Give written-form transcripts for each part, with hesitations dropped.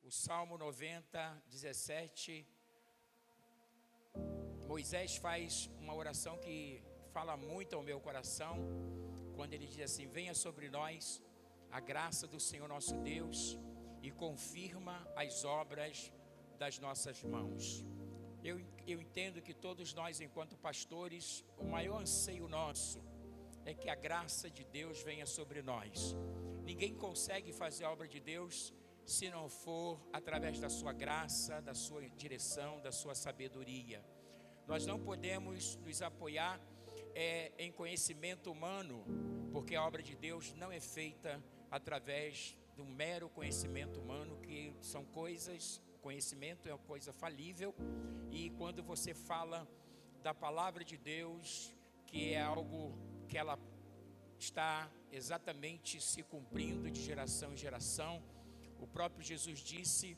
O Salmo 90, 17, Moisés faz uma oração que fala muito ao meu coração, quando ele diz assim: venha sobre nós a graça do Senhor nosso Deus e confirma as obras das nossas mãos. Eu entendo que todos nós, enquanto pastores, o maior anseio nosso é que a graça de Deus venha sobre nós. Ninguém consegue fazer a obra de Deus se não for através da sua graça, da sua direção, da sua sabedoria. Nós não podemos nos apoiar em conhecimento humano, porque a obra de Deus não é feita através de um mero conhecimento humano, que são coisas, conhecimento é uma coisa falível, e quando você fala da palavra de Deus, que é algo que ela está exatamente se cumprindo de geração em geração. O próprio Jesus disse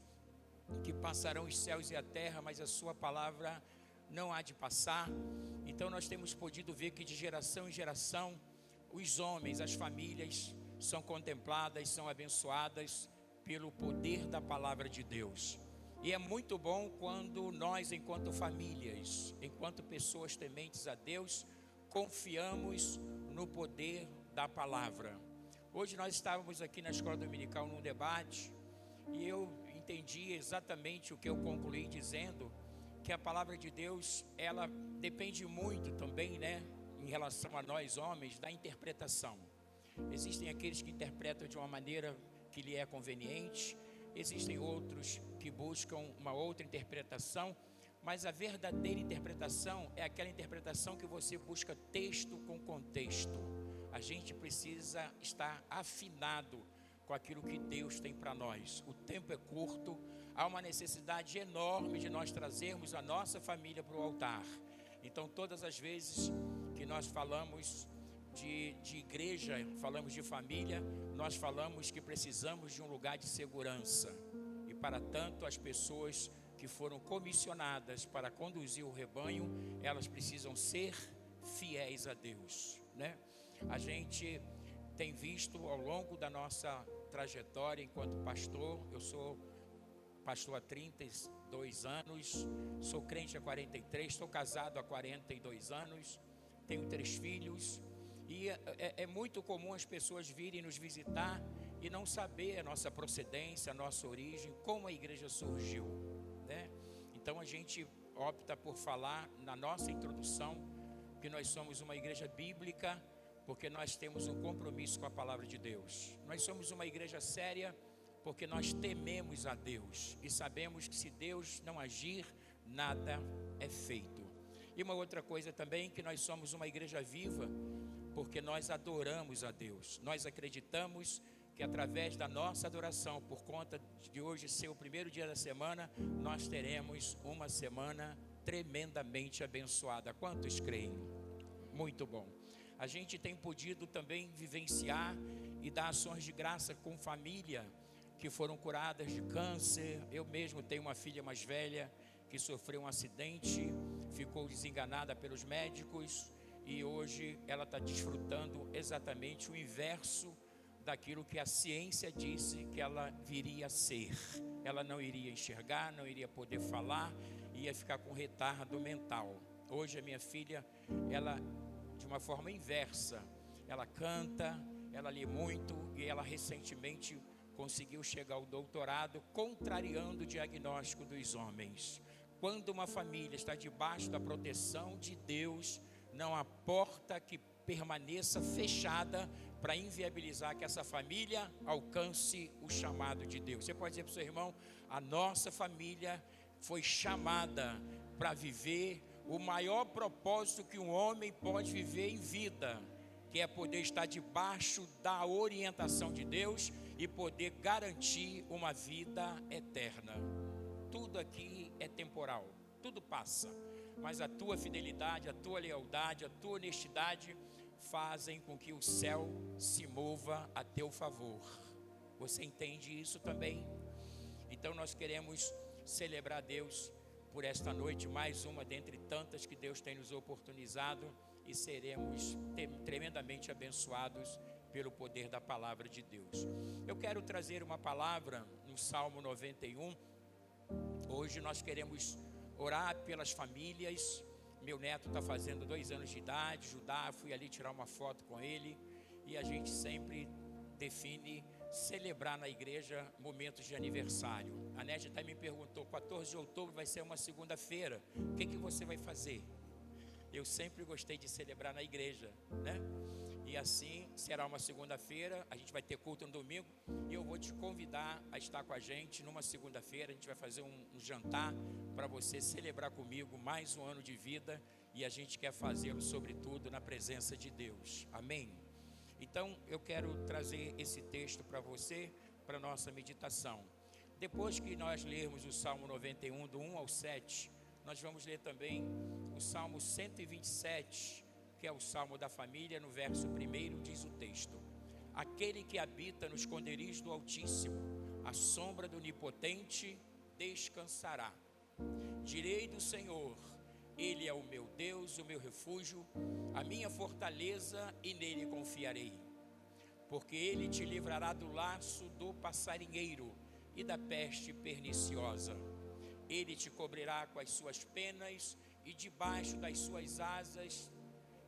que passarão os céus e a terra, mas a sua palavra não há de passar. Então nós temos podido ver que de geração em geração os homens, as famílias são contempladas, são abençoadas pelo poder da palavra de Deus. E é muito bom quando nós, enquanto famílias, enquanto pessoas tementes a Deus, confiamos no poder da palavra. Hoje nós estávamos aqui na escola dominical num debate, e eu entendi exatamente o que eu concluí dizendo, que a palavra de Deus, ela depende muito também, em relação a nós homens, da interpretação. Existem aqueles que interpretam de uma maneira que lhe é conveniente, existem outros que buscam uma outra interpretação, mas a verdadeira interpretação é aquela interpretação que você busca texto com contexto. A gente precisa estar afinado com aquilo que Deus tem para nós. O tempo é curto, há uma necessidade enorme de nós trazermos a nossa família para o altar. Então, todas as vezes que nós falamos de igreja, falamos de família, nós falamos que precisamos de um lugar de segurança. E para tanto, as pessoas que foram comissionadas para conduzir o rebanho, elas precisam ser fiéis a Deus, A gente tem visto ao longo da nossa trajetória enquanto pastor, eu sou pastor há 32 anos, sou crente há 43, estou casado há 42 anos, tenho 3 filhos, e é muito comum as pessoas virem nos visitar e não saber a nossa procedência, a nossa origem, como a igreja surgiu, Então a gente opta por falar na nossa introdução que nós somos uma igreja bíblica, porque nós temos um compromisso com a palavra de Deus. Nós somos uma igreja séria porque nós tememos a Deus e sabemos que se Deus não agir, nada é feito. E uma outra coisa também, que nós somos uma igreja viva porque nós adoramos a Deus. Nós acreditamos que através da nossa adoração, por conta de hoje ser o primeiro dia da semana, nós teremos uma semana tremendamente abençoada. Quantos creem? Muito bom. A gente tem podido também vivenciar e dar ações de graça com família que foram curadas de câncer. Eu mesmo tenho uma filha mais velha que sofreu um acidente, ficou desenganada pelos médicos e hoje ela está desfrutando exatamente o inverso daquilo que a ciência disse que ela viria a ser. Ela não iria enxergar, não iria poder falar, ia ficar com retardo mental. Hoje a minha filha, ela, de uma forma inversa, ela canta, ela lê muito e ela recentemente conseguiu chegar ao doutorado, contrariando o diagnóstico dos homens. Quando uma família está debaixo da proteção de Deus, não há porta que permaneça fechada para inviabilizar que essa família alcance o chamado de Deus. Você pode dizer para o seu irmão: a nossa família foi chamada para viver o maior propósito que um homem pode viver em vida, que é poder estar debaixo da orientação de Deus e poder garantir uma vida eterna. Tudo aqui é temporal, tudo passa, mas a tua fidelidade, a tua lealdade, a tua honestidade fazem com que o céu se mova a teu favor. Você entende isso também? Então nós queremos celebrar a Deus por esta noite, mais uma dentre tantas que Deus tem nos oportunizado, e seremos tremendamente abençoados pelo poder da palavra de Deus. Eu quero trazer uma palavra no Salmo 91. Hoje nós queremos orar pelas famílias. Meu neto está fazendo 2 anos de idade, Judá, fui ali tirar uma foto com ele. E a gente sempre define celebrar na igreja momentos de aniversário. A Nédia até me perguntou, 14 de outubro vai ser uma segunda-feira, o que você vai fazer? Eu sempre gostei de celebrar na igreja, né? E assim será uma segunda-feira, a gente vai ter culto no domingo, e eu vou te convidar a estar com a gente numa segunda-feira. A gente vai fazer um jantar para você celebrar comigo mais um ano de vida, e a gente quer fazê-lo sobretudo na presença de Deus, amém? Então eu quero trazer esse texto para você, para a nossa meditação. Depois que nós lermos o Salmo 91, do 1 ao 7, nós vamos ler também o Salmo 127, que é o Salmo da família. No verso 1 diz o texto: aquele que habita no esconderijo do Altíssimo, à sombra do Onipotente descansará. Direi do Senhor, Ele é o meu Deus, o meu refúgio, a minha fortaleza, e nele confiarei. Porque Ele te livrará do laço do passarinheiro e da peste perniciosa. Ele te cobrirá com as suas penas, e debaixo das suas asas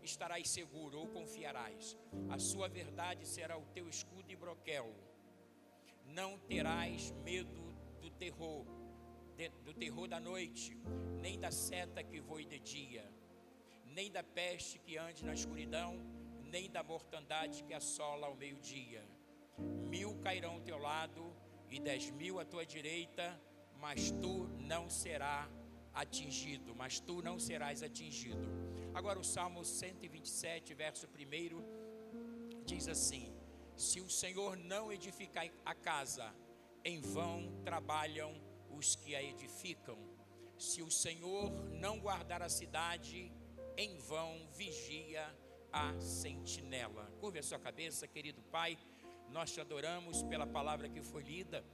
estarás seguro, ou confiarás. A sua verdade será o teu escudo e broquel. Não terás medo do terror da noite, nem da seta que voe de dia, nem da peste que ande na escuridão, nem da mortandade que assola ao meio-dia. 1000 cairão ao teu lado e 10.000 à tua direita, mas tu não serás atingido, Agora o Salmo 127, verso 1, diz assim: se o Senhor não edificar a casa, em vão trabalham os que a edificam. Se o Senhor não guardar a cidade, em vão vigia a sentinela. Curve a sua cabeça, querido Pai. Nós te adoramos pela palavra que foi lida,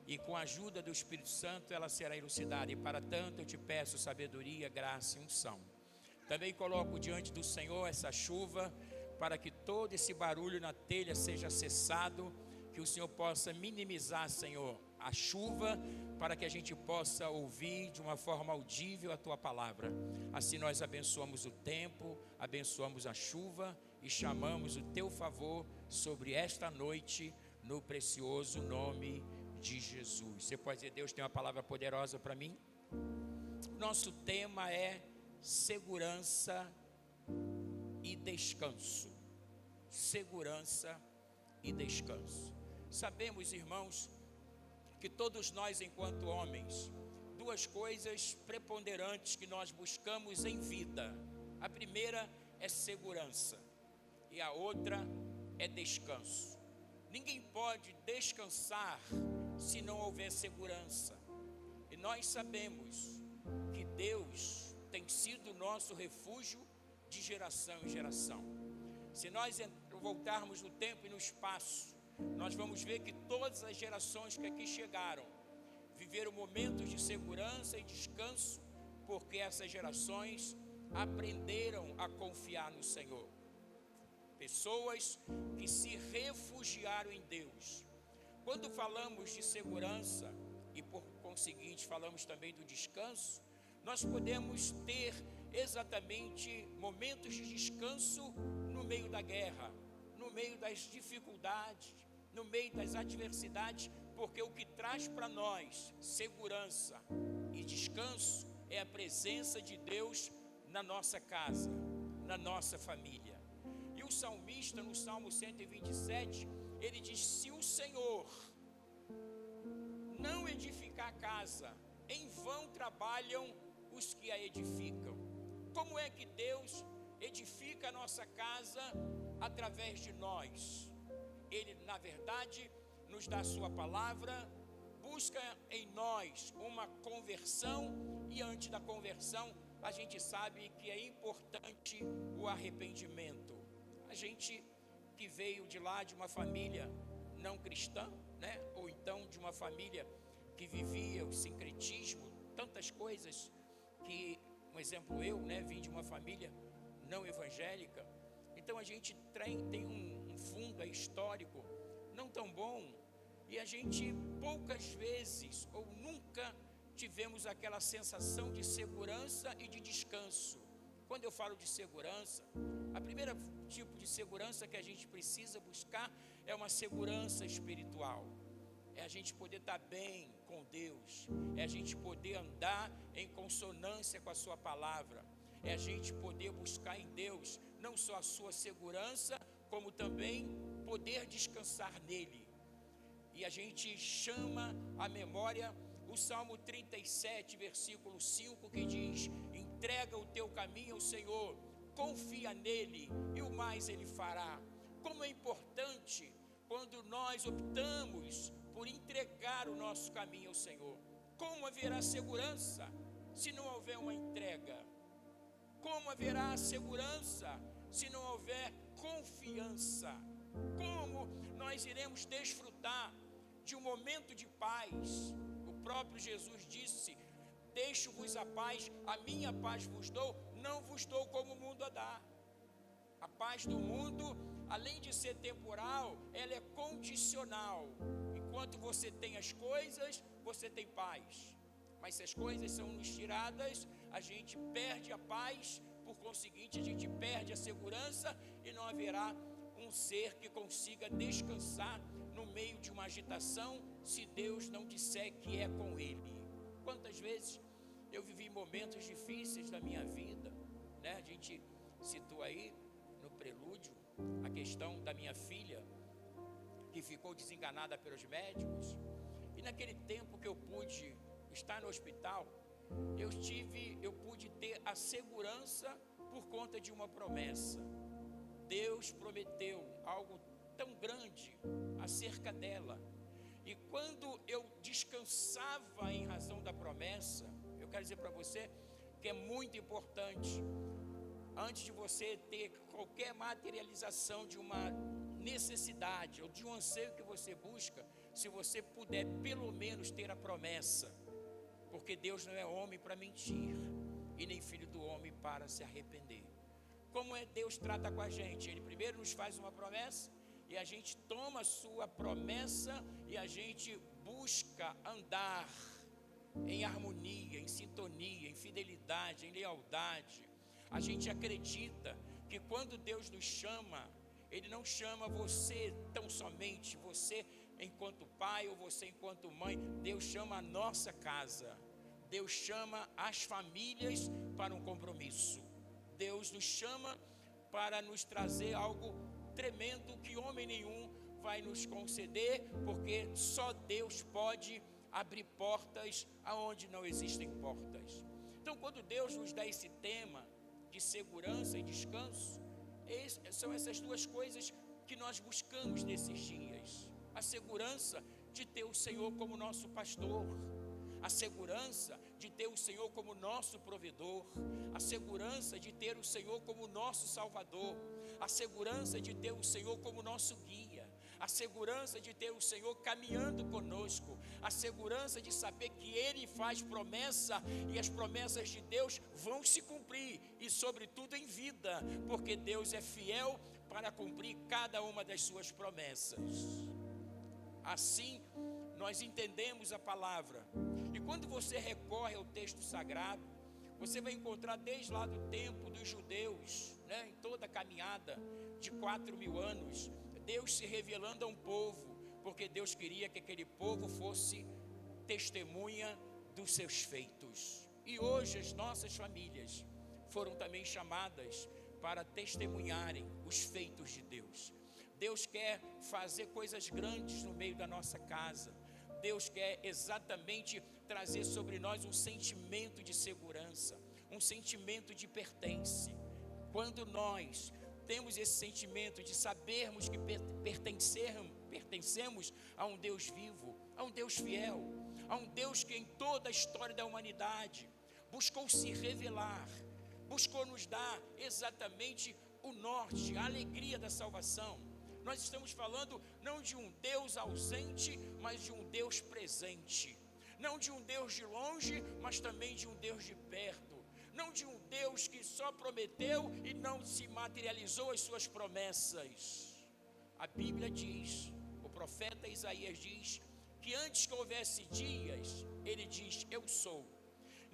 e com a ajuda do Espírito Santo ela será elucidada, e para tanto eu te peço sabedoria, graça e unção. Também coloco diante do Senhor essa chuva, para que todo esse barulho na telha seja cessado, que o Senhor possa minimizar, Senhor, a chuva, para que a gente possa ouvir de uma forma audível a Tua palavra. Assim nós abençoamos o tempo, abençoamos a chuva e chamamos o Teu favor sobre esta noite, no precioso nome de Jesus. Você pode dizer: Deus tem uma palavra poderosa para mim? Nosso tema é segurança e descanso. Segurança e descanso. Sabemos, irmãos, que todos nós, enquanto homens, 2 coisas preponderantes que nós buscamos em vida. A primeira é segurança e a outra é descanso. Ninguém pode descansar se não houver segurança. E nós sabemos que Deus tem sido nosso refúgio de geração em geração. Se nós voltarmos no tempo e no espaço, nós vamos ver que todas as gerações que aqui chegaram viveram momentos de segurança e descanso, porque essas gerações aprenderam a confiar no Senhor. Pessoas que se refugiaram em Deus. Quando falamos de segurança e por conseguinte falamos também do descanso, nós podemos ter exatamente momentos de descanso no meio da guerra, no meio das dificuldades, no meio das adversidades, porque o que traz para nós segurança e descanso é a presença de Deus na nossa casa, na nossa família. E o salmista, no Salmo 127, ele diz: se o Senhor não edificar a casa, em vão trabalham os que a edificam. Como é que Deus edifica a nossa casa? Através de nós. Ele, na verdade, nos dá a sua palavra, busca em nós uma conversão, e antes da conversão, a gente sabe que é importante o arrependimento. A gente que veio de lá de uma família não cristã, né? Ou então de uma família que vivia o sincretismo, tantas coisas que, um exemplo, eu, né, vim de uma família não evangélica. Então a gente tem um fundo histórico não tão bom, e a gente poucas vezes ou nunca tivemos aquela sensação de segurança e de descanso. Quando eu falo de segurança, a primeira tipo de segurança que a gente precisa buscar é uma segurança espiritual. É a gente poder estar bem com Deus, é a gente poder andar em consonância com a sua palavra, é a gente poder buscar em Deus não só a sua segurança, como também poder descansar nele. E a gente chama à memória o Salmo 37, versículo 5, que diz: entrega o teu caminho ao Senhor, confia nele e o mais ele fará. Como é importante quando nós optamos por entregar o nosso caminho ao Senhor. Como haverá segurança se não houver uma entrega? Como haverá segurança se não houver confiança? Como nós iremos desfrutar de um momento de paz? O próprio Jesus disse: deixo-vos a paz, a minha paz vos dou, não vos dou como o mundo a dá. A paz do mundo, além de ser temporal, ela é condicional. Enquanto você tem as coisas, você tem paz. Mas se as coisas são nos tiradas, a gente perde a paz, por conseguinte a gente perde a segurança, e não haverá um ser que consiga descansar no meio de uma agitação, se Deus não disser que é com ele. Quantas vezes eu vivi momentos difíceis da minha vida, né? A gente citou aí no prelúdio a questão da minha filha, que ficou desenganada pelos médicos, e naquele tempo que eu pude estar no hospital, eu pude ter a segurança por conta de uma promessa. Deus prometeu algo tão grande acerca dela, e quando eu descansava em razão da promessa, eu quero dizer para você que é muito importante, antes de você ter qualquer materialização de uma necessidade ou de um anseio que você busca, se você puder pelo menos ter a promessa, porque Deus não é homem para mentir e nem filho do homem para se arrepender. Como é Deus trata com a gente? Ele primeiro nos faz uma promessa e a gente toma a sua promessa e a gente busca andar em harmonia, em sintonia, em fidelidade, em lealdade. A gente acredita que quando Deus nos chama, Ele não chama você tão somente, você enquanto pai ou você enquanto mãe. Deus chama a nossa casa. Deus chama as famílias para um compromisso. Deus nos chama para nos trazer algo tremendo que homem nenhum vai nos conceder, porque só Deus pode abrir portas aonde não existem portas. Então, quando Deus nos dá esse tema de segurança e descanso, são essas duas coisas que nós buscamos nesses dias: a segurança de ter o Senhor como nosso pastor, a segurança de ter o Senhor como nosso provedor, a segurança de ter o Senhor como nosso salvador, a segurança de ter o Senhor como nosso guia, a segurança de ter o Senhor caminhando conosco, a segurança de saber que Ele faz promessa e as promessas de Deus vão se cumprir, e sobretudo em vida, porque Deus é fiel para cumprir cada uma das suas promessas. Assim nós entendemos a palavra, e quando você recorre ao texto sagrado, você vai encontrar desde lá do tempo dos judeus, né, em toda a caminhada de 4.000 anos, Deus se revelando a um povo, porque Deus queria que aquele povo fosse testemunha dos seus feitos. E hoje as nossas famílias foram também chamadas para testemunharem os feitos de Deus. Deus quer fazer coisas grandes no meio da nossa casa. Deus quer exatamente trazer sobre nós um sentimento de segurança, um sentimento de pertence. Quando nós temos esse sentimento de sabermos que pertencemos a um Deus vivo, a um Deus fiel, a um Deus que em toda a história da humanidade buscou se revelar, buscou nos dar exatamente o norte, a alegria da salvação. Nós estamos falando não de um Deus ausente, mas de um Deus presente. Não de um Deus de longe, mas também de um Deus de perto. Não de um Deus que só prometeu e não se materializou as suas promessas. A Bíblia diz, o profeta Isaías diz que antes que houvesse dias, ele diz: eu sou.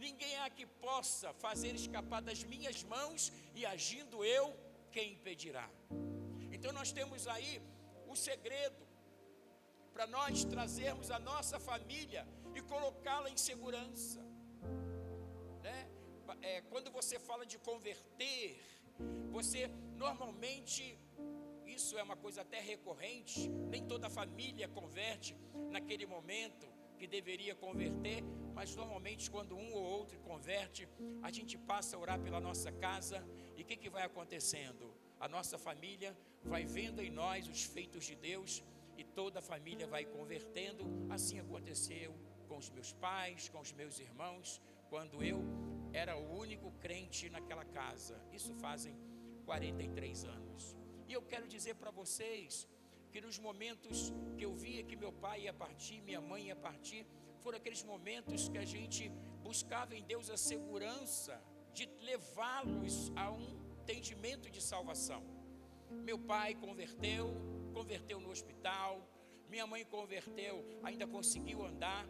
Ninguém há que possa fazer escapar das minhas mãos, e agindo eu, quem impedirá? Então nós temos aí o segredo para nós trazermos a nossa família e colocá-la em segurança, né? Quando você fala de converter, você normalmente, isso é uma coisa até recorrente, nem toda família converte naquele momento que deveria converter, mas normalmente quando um ou outro converte, a gente passa a orar pela nossa casa, e o que vai acontecendo? A nossa família vai vendo em nós os feitos de Deus, e toda a família vai convertendo. Assim aconteceu com os meus pais, com os meus irmãos, quando eu era o único crente naquela casa. Isso fazem 43 anos. E eu quero dizer para vocês que nos momentos que eu via que meu pai ia partir, minha mãe ia partir, foram aqueles momentos que a gente buscava em Deus a segurança de levá-los a um entendimento de salvação. Meu pai converteu no hospital, minha mãe converteu, ainda conseguiu andar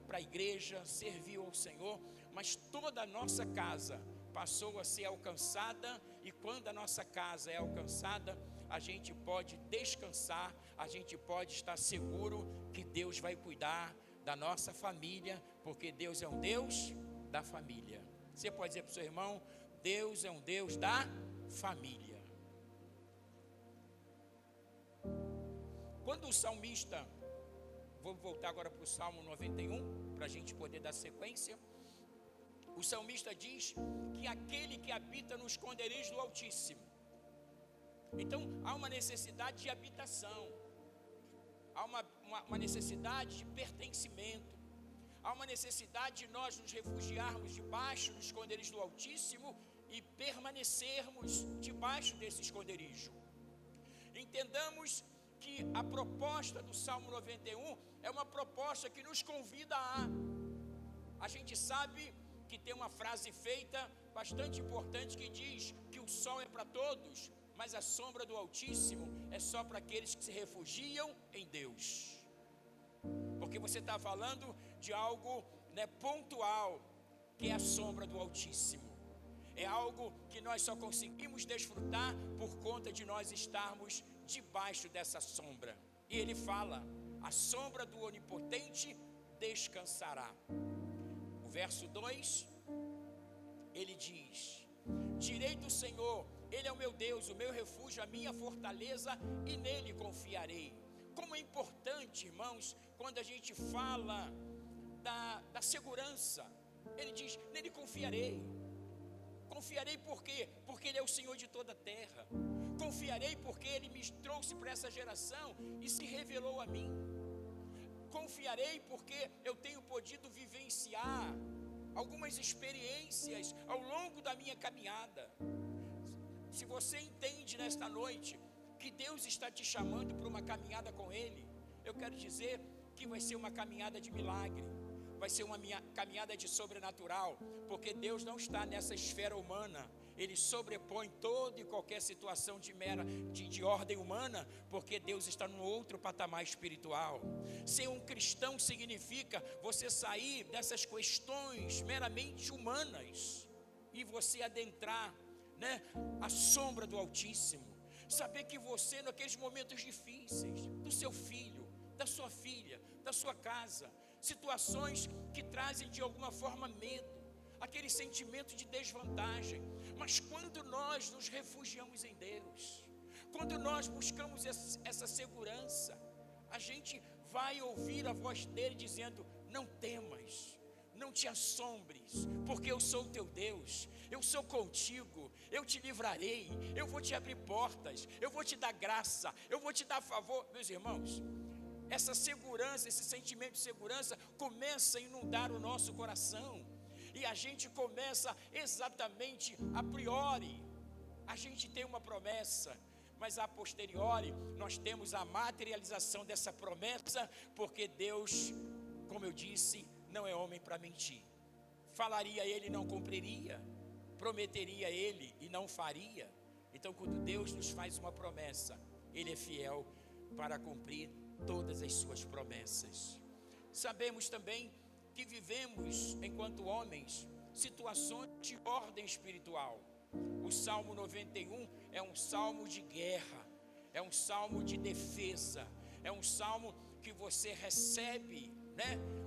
para a igreja, serviu ao Senhor, mas toda a nossa casa passou a ser alcançada, e quando a nossa casa é alcançada, a gente pode descansar, a gente pode estar seguro que Deus vai cuidar da nossa família, porque Deus é um Deus da família. Você pode dizer para o seu irmão: Deus é um Deus da família. Quando o salmista, vou voltar agora para o Salmo 91, para a gente poder dar sequência. O salmista diz que aquele que habita no esconderijo do Altíssimo. Então há uma necessidade de habitação, há uma necessidade de pertencimento, há uma necessidade de nós nos refugiarmos debaixo do esconderijo do Altíssimo e permanecermos debaixo desse esconderijo. Entendamos que a proposta do Salmo 91 é uma proposta que nos convida a gente sabe que tem uma frase feita bastante importante que diz que o sol é para todos, mas a sombra do Altíssimo é só para aqueles que se refugiam em Deus. Porque você está falando de algo, né, pontual, que é a sombra do Altíssimo. É algo que nós só conseguimos desfrutar por conta de nós estarmos debaixo dessa sombra. E ele fala: a sombra do Onipotente descansará. O verso 2, ele diz: direi do Senhor, Ele é o meu Deus, o meu refúgio, a minha fortaleza, e nele confiarei. Como é importante, irmãos, quando a gente fala da segurança. Ele diz: nele confiarei. Confiarei por quê? Porque Ele é o Senhor de toda a terra. Confiarei porque Ele me trouxe para essa geração e se revelou a mim. Confiarei porque eu tenho podido vivenciar algumas experiências ao longo da minha caminhada. Se você entende nesta noite que Deus está te chamando para uma caminhada com Ele, eu quero dizer que vai ser uma caminhada de milagre, vai ser uma caminhada de sobrenatural, porque Deus não está nessa esfera humana. Ele sobrepõe toda e qualquer situação de ordem humana, porque Deus está num outro patamar espiritual. Ser um cristão significa você sair dessas questões meramente humanas e você adentrar, né, a sombra do Altíssimo. Saber que você, naqueles momentos difíceis, do seu filho, da sua filha, da sua casa, situações que trazem de alguma forma medo, aquele sentimento de desvantagem, mas quando nós nos refugiamos em Deus, quando nós buscamos essa segurança, a gente vai ouvir a voz dele dizendo: não temas, não te assombres, porque eu sou o teu Deus, eu sou contigo, eu te livrarei, eu vou te abrir portas, eu vou te dar graça, eu vou te dar favor. Meus irmãos, essa segurança, esse sentimento de segurança começa a inundar o nosso coração, e a gente começa exatamente a priori, a gente tem uma promessa, mas a posteriori nós temos a materialização dessa promessa, porque Deus, como eu disse, não é homem para mentir. Falaria ele e não cumpriria, prometeria ele e não faria. Então, quando Deus nos faz uma promessa, Ele é fiel para cumprir todas as suas promessas. Sabemos também que vivemos, enquanto homens, situações de ordem espiritual. O Salmo 91 é um salmo de guerra, é um salmo de defesa, é um salmo que você recebe,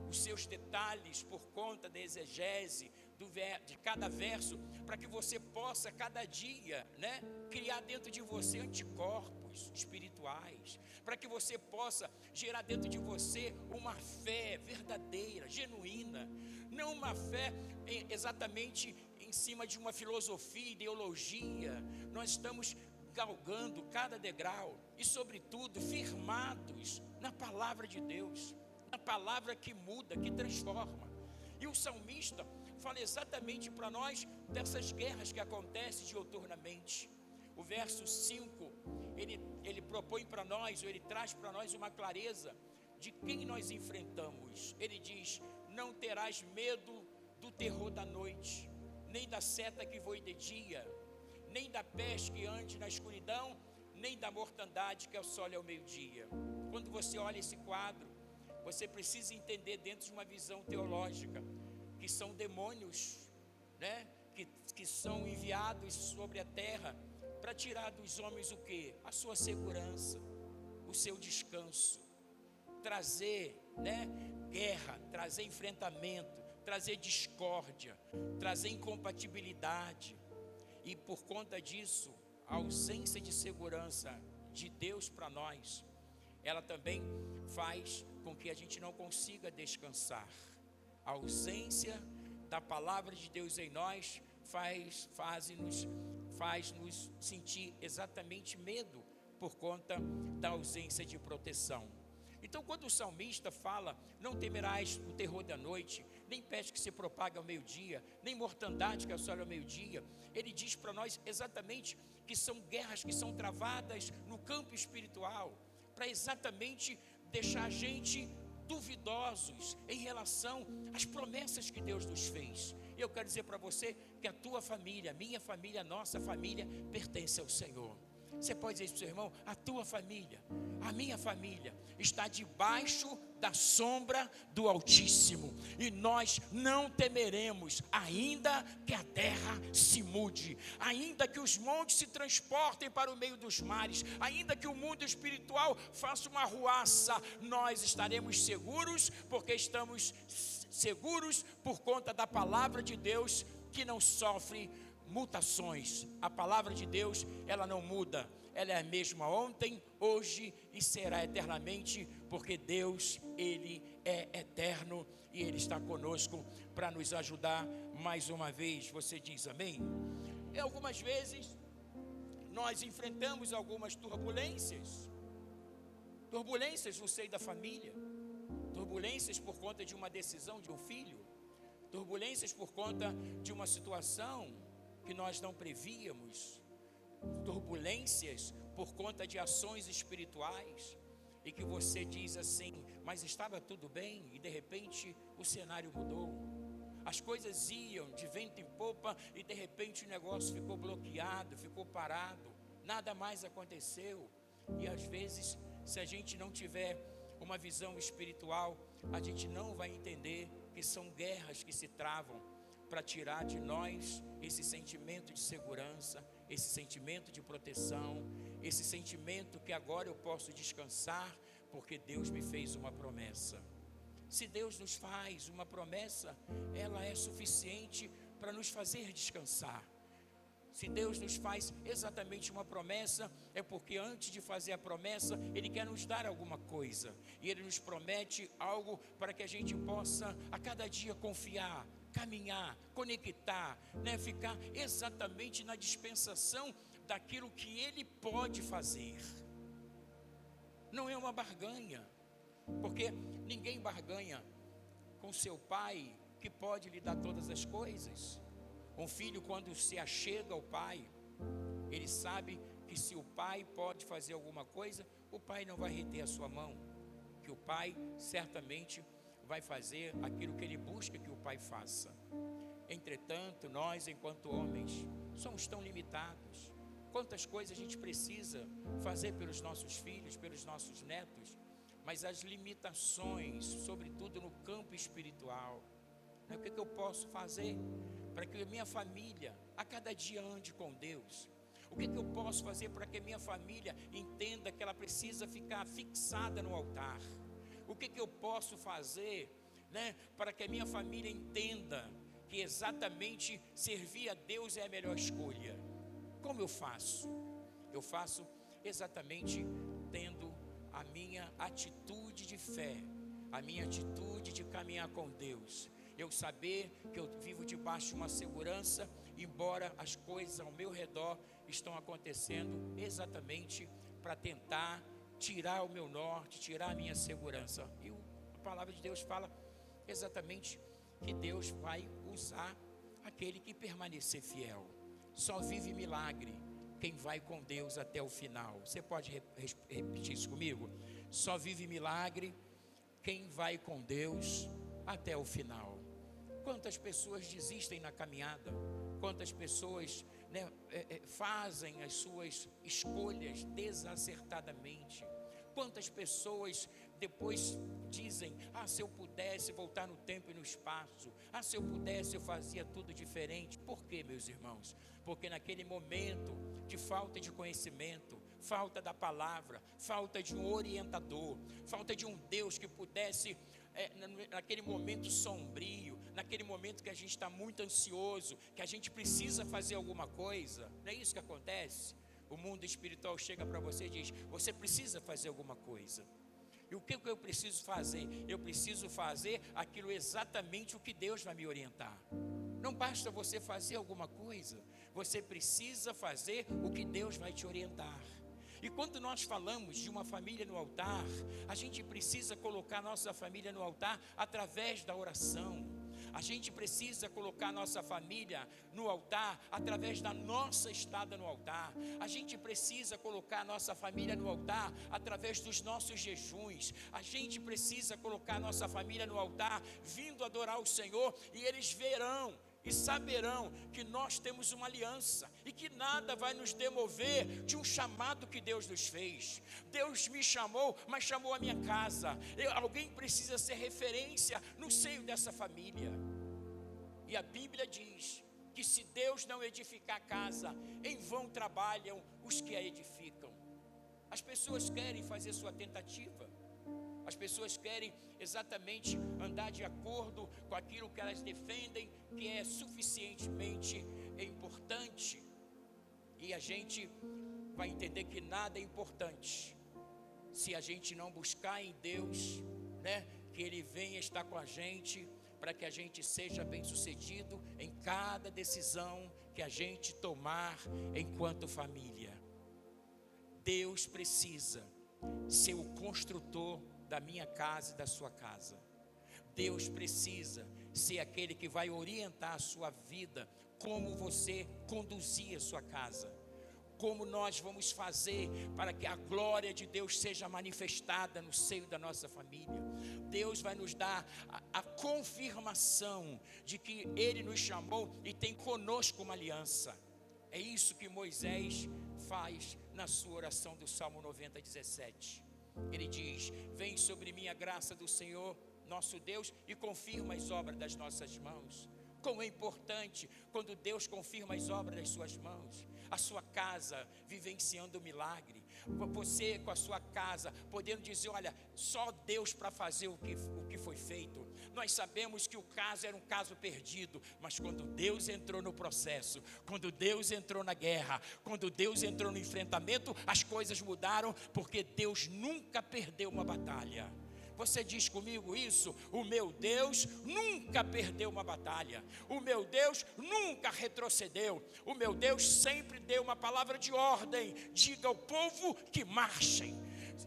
os seus detalhes por conta da exegese de cada verso, para que você possa cada dia, criar dentro de você anticorpos espirituais, para que você possa gerar dentro de você uma fé verdadeira, genuína, não uma fé exatamente em cima de uma filosofia, ideologia. Nós estamos galgando cada degrau e, sobretudo, firmados na palavra de Deus, na palavra que muda, que transforma. E o salmista fala exatamente para nós dessas guerras que acontecem diuturnamente. O verso 5, ele propõe para nós, ou ele traz para nós uma clareza de quem nós enfrentamos. Ele diz: não terás medo do terror da noite, nem da seta que voe de dia, nem da peste que ande na escuridão, nem da mortandade que assole ao meio-dia. Quando você olha esse quadro, você precisa entender dentro de uma visão teológica que são demônios, que são enviados sobre a terra para tirar dos homens o quê? A sua segurança, o seu descanso, trazer, guerra, trazer enfrentamento, trazer discórdia, trazer incompatibilidade. E por conta disso, a ausência de segurança de Deus para nós, ela também faz com que a gente não consiga descansar. A ausência da palavra de Deus em nós faz-nos sentir exatamente medo por conta da ausência de proteção. Então, quando o salmista fala: não temerás o terror da noite, nem peste que se propaga ao meio-dia, nem mortandade que assole ao meio-dia, ele diz para nós exatamente que são guerras que são travadas no campo espiritual, para exatamente deixar a gente duvidosos em relação às promessas que Deus nos fez. E eu quero dizer para você que a tua família, a minha família, a nossa família pertence ao Senhor. Você pode dizer isso para o seu irmão: a tua família, a minha família está debaixo da sombra do Altíssimo, e nós não temeremos, ainda que a terra se mude, ainda que os montes se transportem para o meio dos mares, ainda que o mundo espiritual faça uma ruaça, nós estaremos seguros, porque estamos seguros por conta da palavra de Deus, que não sofre mutações. A palavra de Deus, ela não muda, ela é a mesma ontem, hoje e será eternamente, porque Deus, Ele é eterno e Ele está conosco para nos ajudar mais uma vez. Você diz amém? E algumas vezes nós enfrentamos algumas turbulências no seio da família, turbulências por conta de uma decisão de um filho, turbulências por conta de uma situação que nós não prevíamos, turbulências por conta de ações espirituais, e que você diz assim: mas estava tudo bem, e de repente o cenário mudou, as coisas iam de vento em popa, e de repente o negócio ficou bloqueado, ficou parado, nada mais aconteceu. E às vezes, se a gente não tiver uma visão espiritual, a gente não vai entender que são guerras que se travam para tirar de nós esse sentimento de segurança, esse sentimento de proteção, esse sentimento que agora eu posso descansar, porque Deus me fez uma promessa. Se Deus nos faz uma promessa, ela é suficiente para nos fazer descansar. Se Deus nos faz exatamente uma promessa, é porque antes de fazer a promessa, Ele quer nos dar alguma coisa, e Ele nos promete algo para que a gente possa a cada dia confiar, caminhar, conectar, ficar exatamente na dispensação daquilo que Ele pode fazer. Não é uma barganha, porque ninguém barganha com seu pai, que pode lhe dar todas as coisas. Um filho, quando se achega ao pai, ele sabe que se o pai pode fazer alguma coisa, o pai não vai reter a sua mão, que o pai certamente vai fazer aquilo que ele busca que o pai faça. Entretanto, nós, enquanto homens, somos tão limitados. Quantas coisas a gente precisa fazer pelos nossos filhos, pelos nossos netos, mas as limitações, sobretudo no campo espiritual. O que eu posso fazer para que a minha família a cada dia ande com Deus? O que eu posso fazer para que a minha família entenda que ela precisa ficar fixada no altar? O que eu posso fazer, para que a minha família entenda que exatamente servir a Deus é a melhor escolha? Como eu faço? Eu faço exatamente tendo a minha atitude de fé, a minha atitude de caminhar com Deus. Eu saber que eu vivo debaixo de uma segurança, embora as coisas ao meu redor estão acontecendo exatamente para tentar tirar o meu norte, tirar a minha segurança. E a palavra de Deus fala exatamente que Deus vai usar aquele que permanecer fiel. Só vive milagre quem vai com Deus até o final. Você pode repetir isso comigo? Só vive milagre quem vai com Deus até o final. Quantas pessoas desistem na caminhada? Quantas pessoas fazem as suas escolhas desacertadamente? Quantas pessoas depois dizem: se eu pudesse voltar no tempo e no espaço, se eu pudesse eu fazia tudo diferente. Por quê, meus irmãos? Porque naquele momento de falta de conhecimento, falta da palavra, falta de um orientador, falta de um Deus que pudesse, naquele momento sombrio, naquele momento que a gente está muito ansioso, que a gente precisa fazer alguma coisa, não é isso que acontece? O mundo espiritual chega para você e diz: você precisa fazer alguma coisa. E o que eu preciso fazer? Eu preciso fazer aquilo exatamente o que Deus vai me orientar. Não basta você fazer alguma coisa, você precisa fazer o que Deus vai te orientar. E quando nós falamos de uma família no altar, a gente precisa colocar nossa família no altar através da oração. A gente precisa colocar nossa família no altar através da nossa estada no altar. A gente precisa colocar nossa família no altar através dos nossos jejuns. A gente precisa colocar nossa família no altar vindo adorar o Senhor, e eles verão e saberão que nós temos uma aliança e que nada vai nos demover de um chamado que Deus nos fez. Deus me chamou, mas chamou a minha casa. Alguém precisa ser referência no seio dessa família. E a Bíblia diz que se Deus não edificar a casa, em vão trabalham os que a edificam. As pessoas querem fazer sua tentativa. As pessoas querem exatamente andar de acordo com aquilo que elas defendem que é suficientemente importante. E a gente vai entender que nada é importante se a gente não buscar em Deus, que Ele venha estar com a gente, para que a gente seja bem sucedido em cada decisão que a gente tomar enquanto família. Deus precisa ser o construtor da minha casa e da sua casa. Deus precisa ser aquele que vai orientar a sua vida, como você conduzir a sua casa, como nós vamos fazer para que a glória de Deus seja manifestada no seio da nossa família. Deus vai nos dar a confirmação de que Ele nos chamou e tem conosco uma aliança. É isso que Moisés faz na sua oração do Salmo 90, 17. Ele diz: vem sobre mim a graça do Senhor nosso Deus e confirma as obras das nossas mãos. Como é importante quando Deus confirma as obras das suas mãos. A sua casa vivenciando o milagre, você com a sua casa podendo dizer: olha, só Deus para fazer o que foi feito. Nós sabemos que o caso era um caso perdido, mas quando Deus entrou no processo, quando Deus entrou na guerra, quando Deus entrou no enfrentamento, as coisas mudaram, porque Deus nunca perdeu uma batalha. Você diz comigo isso? O meu Deus nunca perdeu uma batalha. O meu Deus nunca retrocedeu. O meu Deus sempre deu uma palavra de ordem: diga ao povo que marchem.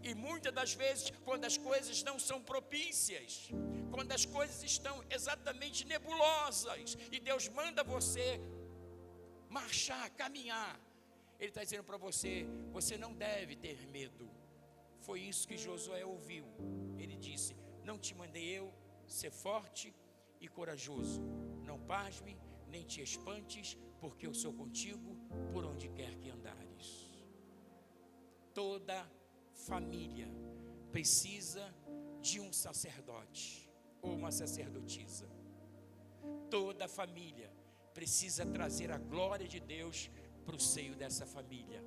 E muitas das vezes, quando as coisas não são propícias, quando as coisas estão exatamente nebulosas, e Deus manda você marchar, caminhar, Ele está dizendo para você: você não deve ter medo. Foi isso que Josué ouviu. Ele disse: não te mandei eu ser forte e corajoso. Não pasme, nem te espantes, porque eu sou contigo por onde quer que andares. Toda família, precisa de um sacerdote ou uma sacerdotisa. Toda família precisa trazer a glória de Deus para o seio dessa família.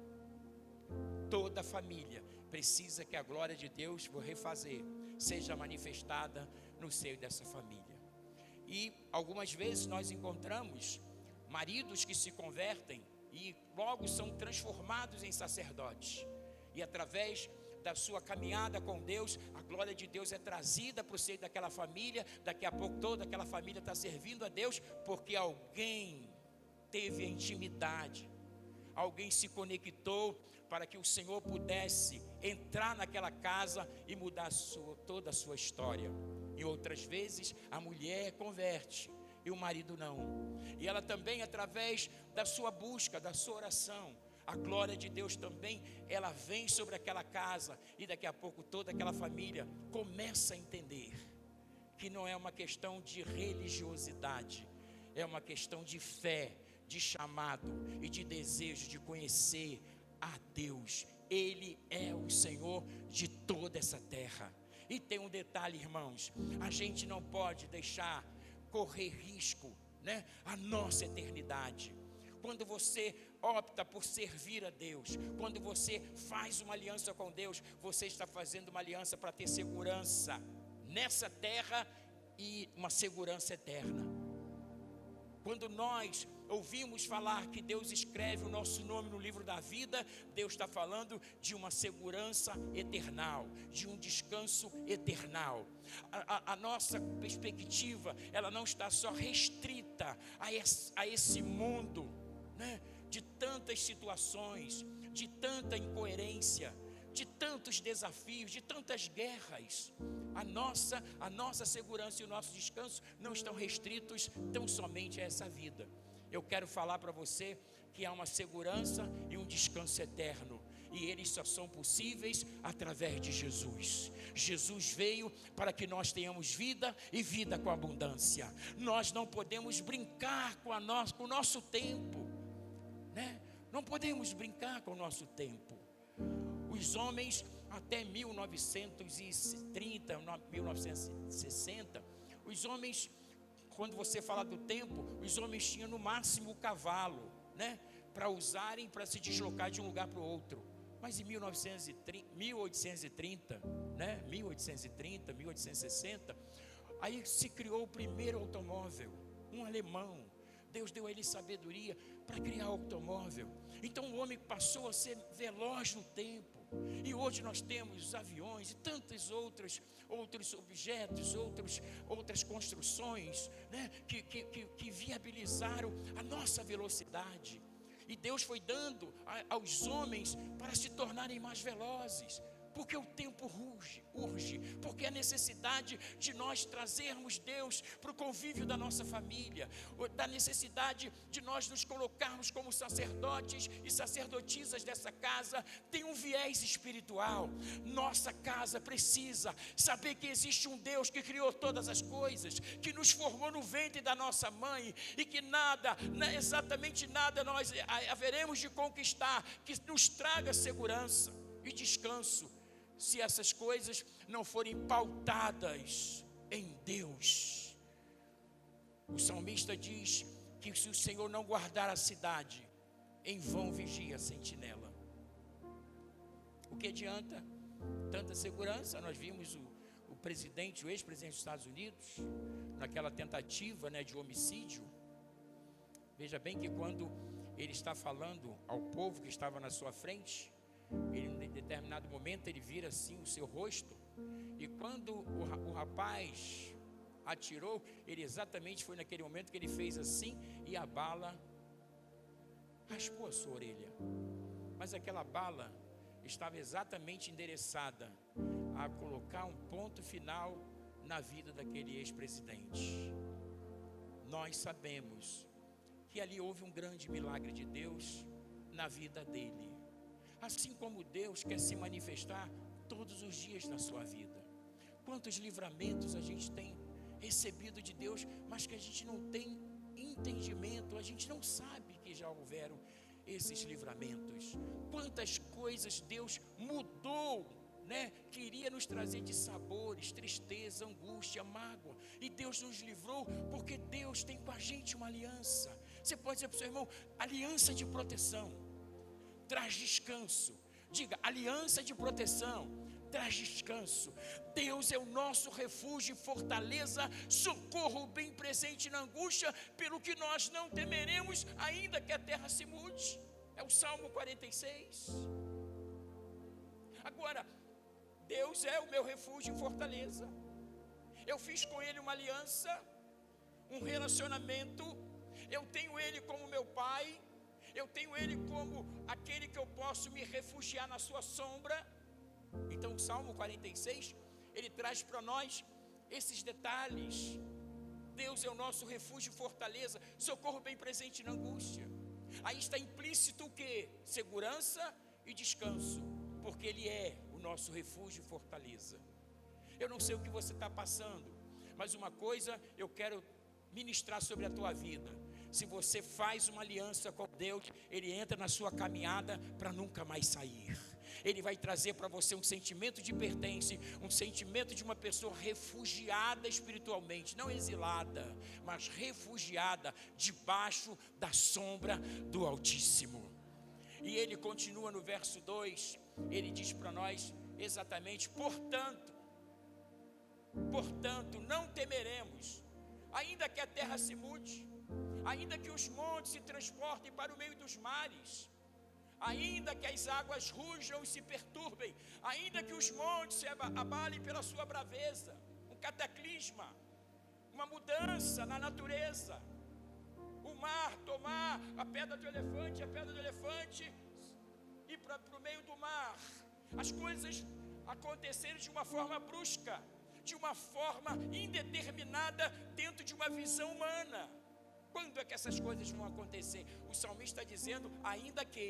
Toda família precisa que a glória de Deus, vou refazer, seja manifestada no seio dessa família. E algumas vezes nós encontramos maridos que se convertem e logo são transformados em sacerdotes. E através da sua caminhada com Deus, a glória de Deus é trazida para o seio daquela família. Daqui a pouco toda aquela família está servindo a Deus, porque alguém teve a intimidade, alguém se conectou para que o Senhor pudesse entrar naquela casa e mudar toda a sua história. E outras vezes a mulher converte e o marido não. E ela também, através da sua busca, da sua oração, a glória de Deus também, ela vem sobre aquela casa. E daqui a pouco toda aquela família começa a entender que não é uma questão de religiosidade, é uma questão de fé, de chamado e de desejo de conhecer a Deus. Ele é o Senhor de toda essa terra. E tem um detalhe, irmãos, a gente não pode deixar correr risco, né, a nossa eternidade. Quando você opta por servir a Deus, quando você faz uma aliança com Deus, você está fazendo uma aliança para ter segurança nessa terra e uma segurança eterna. Quando nós ouvimos falar que Deus escreve o nosso nome no livro da vida, Deus está falando de uma segurança eternal, de um descanso eternal. A nossa perspectiva, ela não está só restrita a esse mundo, né, de tantas situações, de tanta incoerência, de tantos desafios, de tantas guerras. A nossa segurança e o nosso descanso não estão restritos tão somente a essa vida. Eu quero falar para você que há uma segurança e um descanso eterno, e eles só são possíveis através de Jesus. Jesus veio para que nós tenhamos vida e vida com abundância. Nós não podemos brincar com o nosso tempo, né? Não podemos brincar com o nosso tempo. Os homens até 1930, 1960, os homens, quando você fala do tempo, os homens tinham no máximo o cavalo, né, para usarem para se deslocar de um lugar para o outro. Mas em 1830, né, 1860, aí se criou o primeiro automóvel, um alemão. Deus deu a ele sabedoria para criar o automóvel. Então o homem passou a ser veloz no tempo. E hoje nós temos os aviões e tantos outros objetos, outras construções, né, que viabilizaram a nossa velocidade. E Deus foi dando aos homens para se tornarem mais velozes. Porque o tempo urge, porque a necessidade de nós trazermos Deus para o convívio da nossa família, da necessidade de nós nos colocarmos como sacerdotes e sacerdotisas dessa casa, tem um viés espiritual. Nossa casa precisa saber que existe um Deus que criou todas as coisas, que nos formou no ventre da nossa mãe, e que nada, exatamente nada nós haveremos de conquistar que nos traga segurança e descanso, se essas coisas não forem pautadas em Deus. O salmista diz que se o Senhor não guardar a cidade, em vão vigia a sentinela. O que adianta tanta segurança? Nós vimos o presidente, o ex-presidente dos Estados Unidos, naquela tentativa, né, de homicídio. Veja bem que quando ele está falando ao povo que estava na sua frente, ele, em determinado momento, ele vira assim o seu rosto, e quando o rapaz atirou, ele exatamente foi naquele momento que ele fez assim, e a bala raspou a sua orelha. Mas aquela bala estava exatamente endereçada a colocar um ponto final na vida daquele ex-presidente. Nós sabemos que ali houve um grande milagre de Deus na vida dele. Assim como Deus quer se manifestar todos os dias na sua vida. Quantos livramentos a gente tem recebido de Deus, mas que a gente não tem entendimento, a gente não sabe que já houveram esses livramentos. Quantas coisas Deus mudou que iria nos trazer dissabores, tristeza, angústia, mágoa. E Deus nos livrou, porque Deus tem com a gente uma aliança. Você pode dizer para o seu irmão: aliança de proteção traz descanso. Diga: aliança de proteção traz descanso. Deus é o nosso refúgio e fortaleza, socorro bem presente na angústia, pelo que nós não temeremos, ainda que a terra se mude. É o Salmo 46. Agora, Deus é o meu refúgio e fortaleza. Eu fiz com Ele uma aliança, um relacionamento. Eu tenho Ele como meu Pai. Eu tenho Ele como aquele que eu posso me refugiar na sua sombra. Então o Salmo 46, ele traz para nós esses detalhes. Deus é o nosso refúgio e fortaleza, socorro bem presente na angústia. Aí está implícito o quê? Segurança e descanso, porque Ele é o nosso refúgio e fortaleza. Eu não sei o que você está passando, mas uma coisa eu quero ministrar sobre a tua vida: se você faz uma aliança com Deus, Ele entra na sua caminhada para nunca mais sair. Ele vai trazer para você um sentimento de pertence, um sentimento de uma pessoa refugiada espiritualmente, não exilada, mas refugiada debaixo da sombra do Altíssimo. E ele continua no verso 2, ele diz para nós exatamente: portanto, não temeremos, ainda que a terra se mude, ainda que os montes se transportem para o meio dos mares, ainda que as águas rujam e se perturbem, ainda que os montes se abalem pela sua braveza. Um cataclisma, uma mudança na natureza. O mar tomar a pedra do elefante ir para o meio do mar. As coisas acontecerem de uma forma brusca, de uma forma indeterminada, dentro de uma visão humana. Quando é que essas coisas vão acontecer? O salmista está dizendo: ainda que.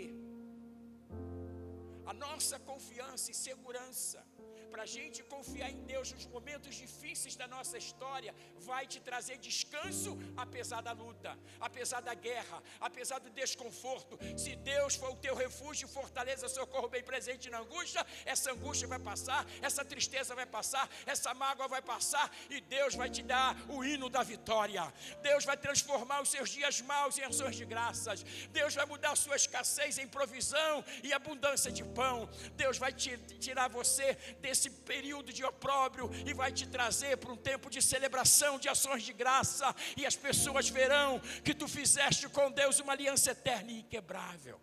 A nossa confiança e segurança, para a gente confiar em Deus nos momentos difíceis da nossa história, vai te trazer descanso, apesar da luta, apesar da guerra, apesar do desconforto. Se Deus for o teu refúgio, fortaleza, socorro bem presente na angústia, essa angústia vai passar, essa tristeza vai passar, essa mágoa vai passar, e Deus vai te dar o hino da vitória. Deus vai transformar os seus dias maus em ações de graças. Deus vai mudar a sua escassez em provisão e abundância de pão. Deus vai tirar você desse período de opróbrio e vai te trazer para um tempo de celebração, de ações de graça, e as pessoas verão que tu fizeste com Deus uma aliança eterna e inquebrável.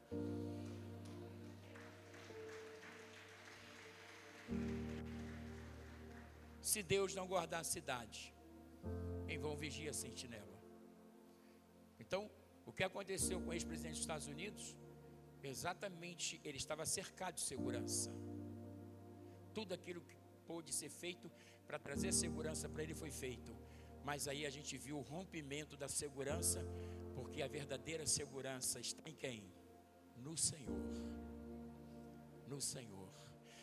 Se Deus não guardar a cidade, em vão vigia a sentinela. Então, o que aconteceu com o ex-presidente dos Estados Unidos? Exatamente, ele estava cercado de segurança. Tudo aquilo que pôde ser feito para trazer segurança para ele foi feito. Mas aí a gente viu o rompimento da segurança, porque a verdadeira segurança está em quem? No Senhor. No Senhor.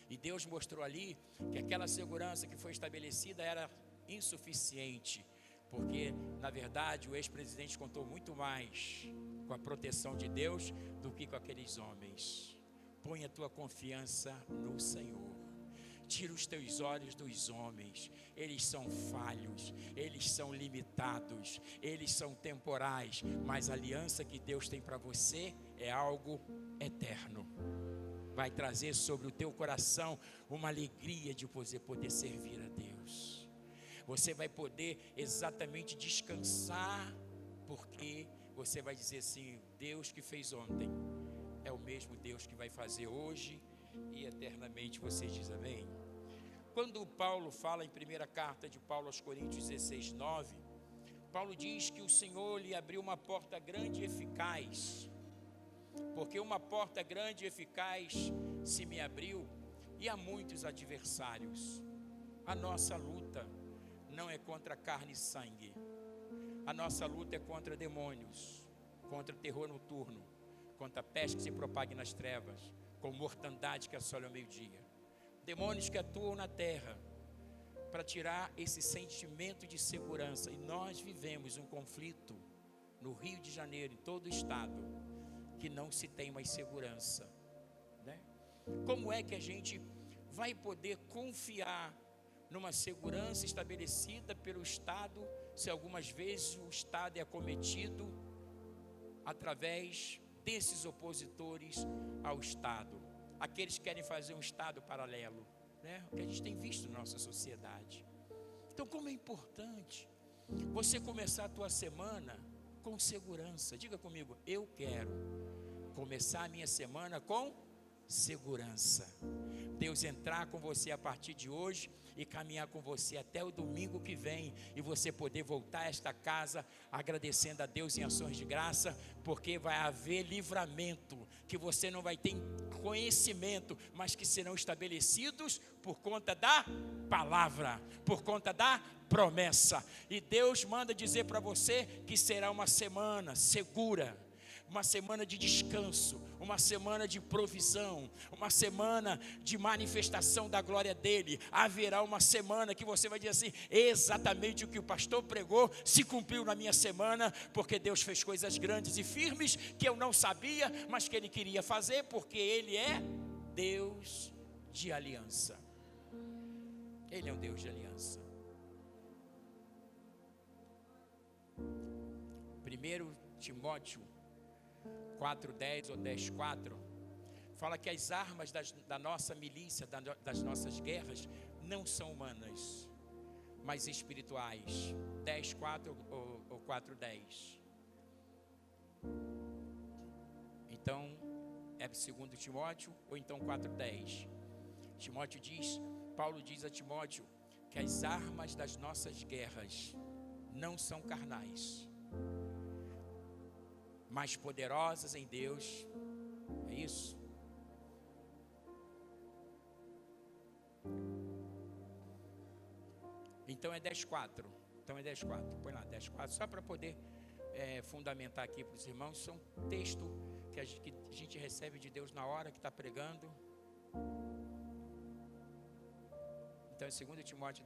E Deus mostrou ali que aquela segurança que foi estabelecida era insuficiente, porque na verdade o ex-presidente contou muito mais com a proteção de Deus do que com aqueles homens. Põe a tua confiança no Senhor. Tira os teus olhos dos homens. Eles são falhos, eles são limitados, eles são temporais, mas a aliança que Deus tem para você é algo eterno. Vai trazer sobre o teu coração uma alegria de você poder servir a Deus. Você vai poder exatamente descansar, porque você vai dizer assim: Deus que fez ontem é o mesmo Deus que vai fazer hoje e eternamente. Você diz amém? Quando Paulo fala em primeira carta de Paulo aos Coríntios 16, 9, Paulo diz que o Senhor lhe abriu uma porta grande e eficaz, porque uma porta grande e eficaz se me abriu, e há muitos adversários. A nossa luta não é contra carne e sangue, a nossa luta é contra demônios, contra terror noturno, contra a peste que se propaga nas trevas, com mortandade que assola ao meio-dia. Demônios que atuam na terra para tirar esse sentimento de segurança. E nós vivemos um conflito no Rio de Janeiro, em todo o estado, que não se tem mais segurança, né? Como é que a gente vai poder confiar numa segurança estabelecida pelo Estado, se algumas vezes o Estado é acometido através desses opositores ao Estado. Aqueles que querem fazer um Estado paralelo, né? O que a gente tem visto na nossa sociedade. Então, como é importante você começar a tua semana com segurança. Diga comigo, eu quero começar a minha semana com segurança. Deus entrar com você a partir de hoje e caminhar com você até o domingo que vem, e você poder voltar a esta casa agradecendo a Deus em ações de graça, porque vai haver livramento, que você não vai ter conhecimento, mas que serão estabelecidos por conta da palavra, por conta da promessa. E Deus manda dizer para você que será uma semana segura, uma semana de descanso, uma semana de provisão, uma semana de manifestação da glória dele. Haverá uma semana que você vai dizer assim: exatamente o que o pastor pregou se cumpriu na minha semana, porque Deus fez coisas grandes e firmes que eu não sabia, mas que ele queria fazer, porque ele é Deus de aliança. Ele é um Deus de aliança. 1 Timóteo 4:10 ou 10:4 fala que as armas da nossa milícia, das nossas guerras, não são humanas, mas espirituais. 10:4 ou 4:10. Então, é 2 Timóteo ou então 4:10. Paulo diz a Timóteo que as armas das nossas guerras não são carnais, mas poderosas em Deus. É isso? Então é 10:4. Põe lá 10:4, só para poder fundamentar aqui para os irmãos. Isso é um texto que a gente recebe de Deus na hora que está pregando. Então é 2 Timóteo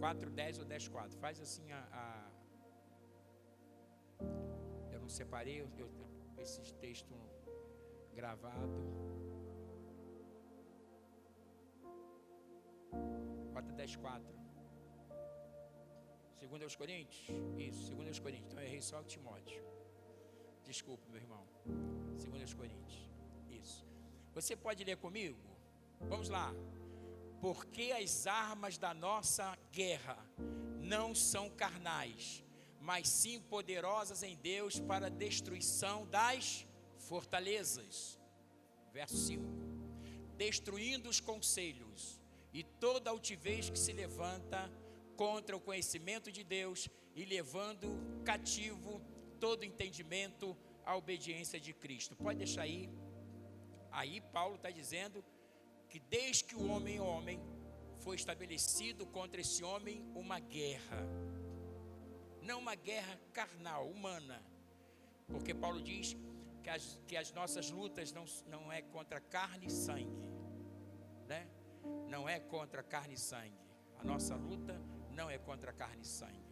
4:10 ou 10:4. Faz assim eu não separei esse texto gravado. Bota 10:4. 2 aos Coríntios? Isso, 2 aos Coríntios. Então eu errei só o Timóteo. Desculpe, meu irmão. 2 aos Coríntios. Isso. Você pode ler comigo? Vamos lá. Porque as armas da nossa guerra não são carnais, mas sim poderosas em Deus para a destruição das fortalezas. Verso 5. Destruindo os conselhos e toda altivez que se levanta contra o conhecimento de Deus, e levando cativo todo entendimento à obediência de Cristo. Pode deixar aí. Aí Paulo está dizendo que desde que o homem é homem, foi estabelecido contra esse homem uma guerra. Não uma guerra carnal, humana. Porque Paulo diz que as nossas lutas não é contra carne e sangue, né? Não é contra carne e sangue. A nossa luta não é contra carne e sangue,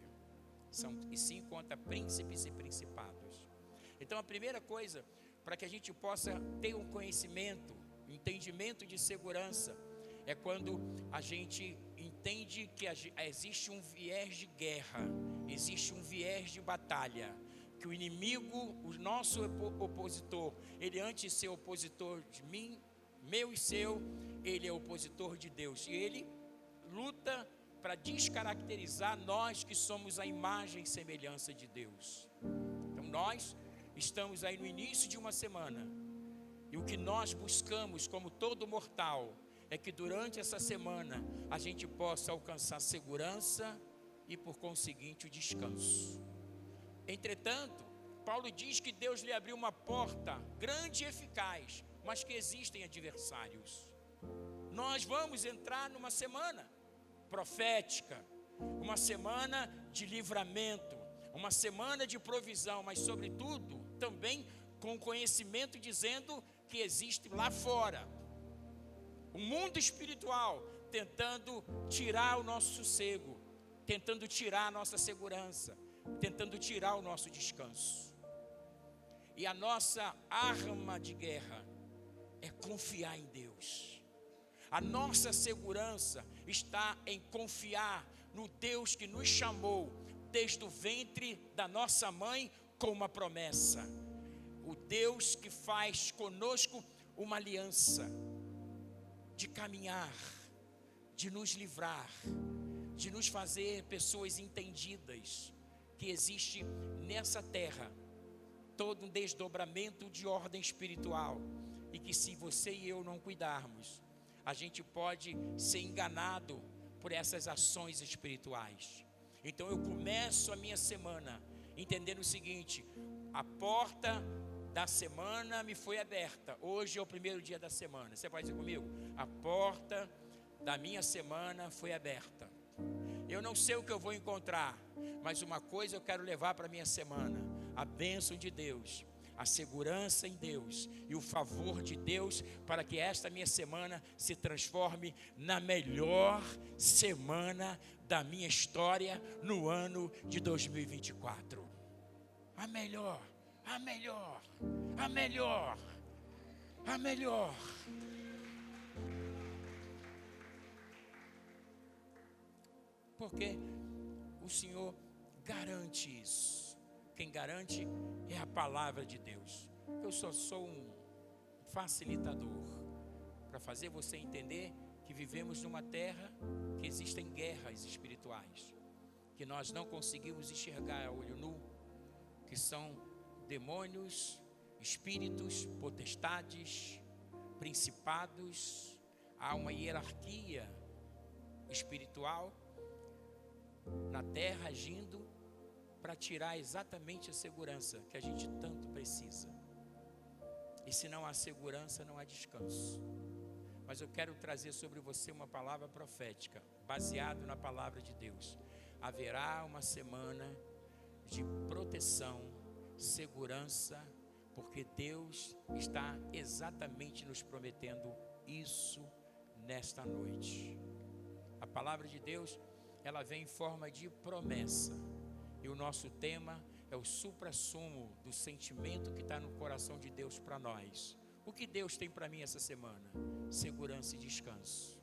e sim contra príncipes e principados. Então a primeira coisa, para que a gente possa ter um conhecimento, entendimento de segurança, é quando a gente entende que existe um viés de guerra, existe um viés de batalha, que o inimigo, o nosso opositor, ele antes de ser opositor de mim, meu e seu, ele é opositor de Deus, e ele luta para descaracterizar nós que somos a imagem e semelhança de Deus. Então nós estamos aí no início de uma semana, e o que nós buscamos como todo mortal é que durante essa semana a gente possa alcançar segurança e por conseguinte o descanso. Entretanto, Paulo diz que Deus lhe abriu uma porta grande e eficaz, mas que existem adversários. Nós vamos entrar numa semana profética, uma semana de livramento, uma semana de provisão, mas sobretudo também com conhecimento dizendo que existe lá fora um mundo espiritual tentando tirar o nosso sossego, tentando tirar a nossa segurança, tentando tirar o nosso descanso. E a nossa arma de guerra é confiar em Deus. A nossa segurança está em confiar no Deus que nos chamou desde o ventre da nossa mãe com uma promessa. O Deus que faz conosco uma aliança de caminhar, de nos livrar, de nos fazer pessoas entendidas que existe nessa terra todo um desdobramento de ordem espiritual e que se você e eu não cuidarmos, a gente pode ser enganado por essas ações espirituais. Então eu começo a minha semana entendendo o seguinte: a porta da semana me foi aberta. Hoje é o primeiro dia da semana. Você pode dizer comigo? A porta da minha semana foi aberta. Eu não sei o que eu vou encontrar, mas uma coisa eu quero levar para a minha semana: a bênção de Deus, a segurança em Deus e o favor de Deus, para que esta minha semana se transforme na melhor semana da minha história no ano de 2024. A melhor, a melhor, a melhor, a melhor. Porque o Senhor garante isso. Quem garante é a palavra de Deus. Eu só sou um facilitador para fazer você entender que vivemos numa terra que existem guerras espirituais, que nós não conseguimos enxergar a olho nu, que são demônios, espíritos, potestades, principados. Há uma hierarquia espiritual na terra agindo para tirar exatamente a segurança que a gente tanto precisa. E se não há segurança, não há descanso. Mas eu quero trazer sobre você uma palavra profética, baseado na palavra de Deus. Haverá uma semana de proteção, segurança, porque Deus está exatamente nos prometendo isso nesta noite. A palavra de Deus, ela vem em forma de promessa. E o nosso tema é o suprassumo do sentimento que está no coração de Deus para nós. O que Deus tem para mim essa semana? Segurança e descanso.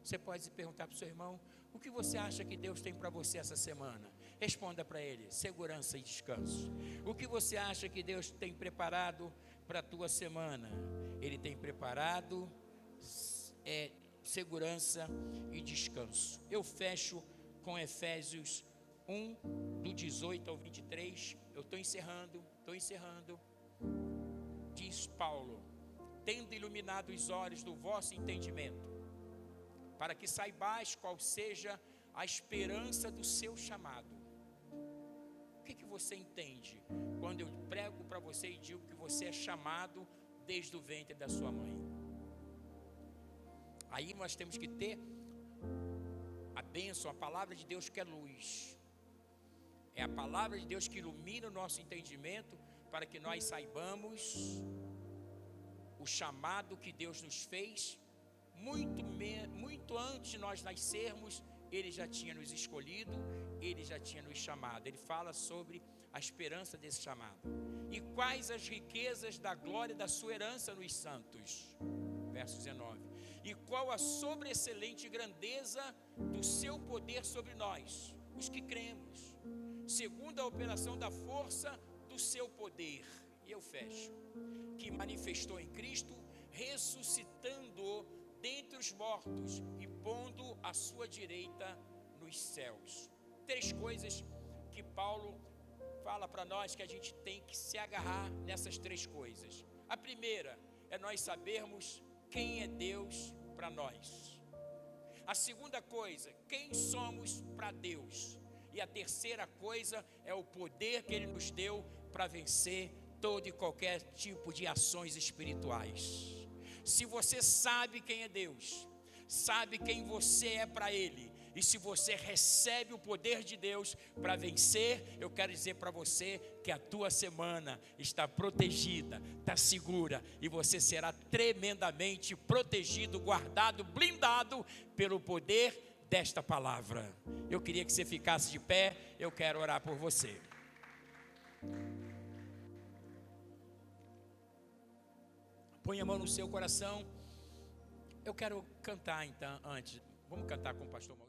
Você pode se perguntar para o seu irmão: o que você acha que Deus tem para você essa semana? Responda para ele: segurança e descanso. O que você acha que Deus tem preparado para a tua semana? Ele tem preparado segurança e descanso. Eu fecho com Efésios 1, do 18 ao 23, eu estou encerrando. Diz Paulo: tendo iluminado os olhos do vosso entendimento, para que saibais qual seja a esperança do seu chamado. O que você entende quando eu prego para você e digo que você é chamado desde o ventre da sua mãe? Aí nós temos que ter a bênção, a palavra de Deus que é luz. É a palavra de Deus que ilumina o nosso entendimento para que nós saibamos o chamado que Deus nos fez. Muito antes de nós nascermos, Ele já tinha nos escolhido, Ele já tinha nos chamado. Ele fala sobre a esperança desse chamado. E quais as riquezas da glória da sua herança nos santos? Verso 19. E qual a sobreexcelente grandeza do seu poder sobre nós, os que cremos, segundo a operação da força do seu poder. E eu fecho. Que manifestou em Cristo, ressuscitando-o dentre os mortos e pondo à sua direita nos céus. 3 coisas que Paulo fala para nós que a gente tem que se agarrar nessas 3 coisas. A primeira é nós sabermos quem é Deus para nós. A segunda coisa, quem somos para Deus. E a terceira coisa é o poder que Ele nos deu para vencer todo e qualquer tipo de ações espirituais. Se você sabe quem é Deus, sabe quem você é para Ele, e se você recebe o poder de Deus para vencer, eu quero dizer para você que a tua semana está protegida, está segura, e você será tremendamente protegido, guardado, blindado pelo poder desta palavra. Eu queria que você ficasse de pé, eu quero orar por você. Põe a mão no seu coração. Eu quero cantar então antes. Vamos cantar com o pastor Maurício?